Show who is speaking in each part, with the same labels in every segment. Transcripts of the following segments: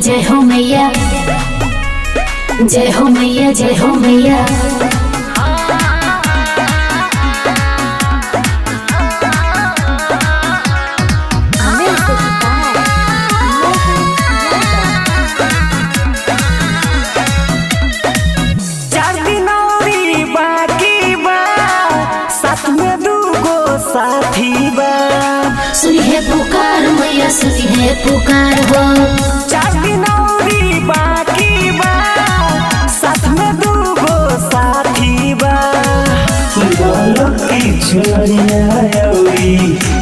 Speaker 1: जय हो मैया, जय हो मैया, जय हो मैया।
Speaker 2: साथी बा
Speaker 1: सुनी है पुकार मैया, सुनी है पुकार हो।
Speaker 2: 4 दिन औरी बाकी बा, साथ में 2 साथी बा। बोलो की छोरिया औरी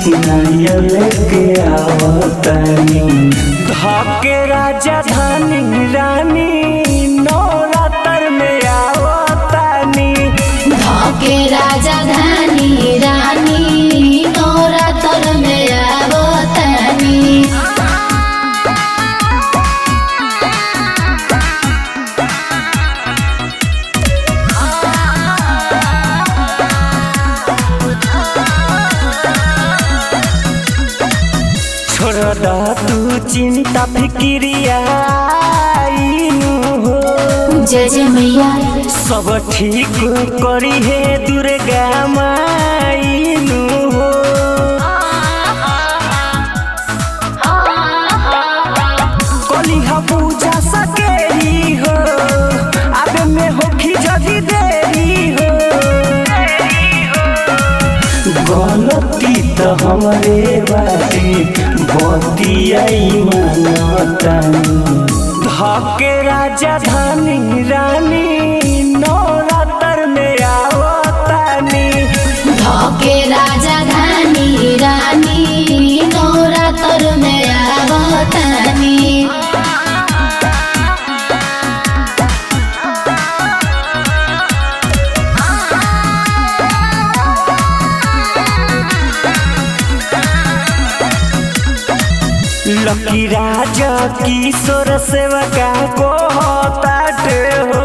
Speaker 2: नारियल लेके आवतानी, धके राजा धानी रानी नवरात्र में आवतानी।
Speaker 1: धके राजा धानी रानी नवरात्र में आवतानी।
Speaker 2: छोड़ दा तू चिंता फिक्रिया हो।
Speaker 1: जय जय मैया,
Speaker 2: सब ठीक करी है दुर्गा माईनु हो। कलिहा पूजा सकेरी हो, आबे में होखी जदी देरी हो। गलती तो हमरे बाटे, बतियाई मानतानी। धके राजा धानी रानी नवरात्र में आवतानी।
Speaker 1: धके राजा धानी रानी नवरात्र में आवतानी।
Speaker 2: लकी राजा किशोर सेवका को ताटे हो।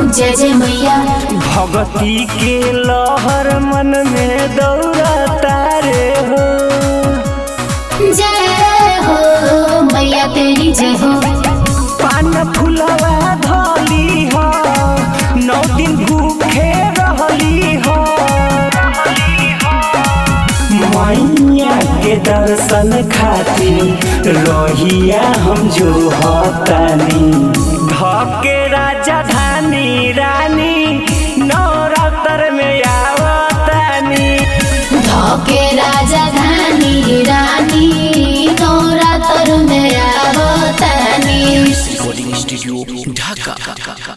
Speaker 1: जय जय मैया,
Speaker 2: भगती के लहर मन में दौड़ता रे हो।
Speaker 1: जय हो मैया तेरी जय हो।
Speaker 2: पान फुलवा धली हो, 9 दिन भूखे रहली हो। मैया के दर्शन खातिर रहिया हम जो हतानी। धके राजा धानी रानी नवरात्र में आवतानी।
Speaker 1: धके राजा धानी रानी नवरात्र में आवतानी।
Speaker 3: रिकॉर्डिंग स्टूडियो ढाका।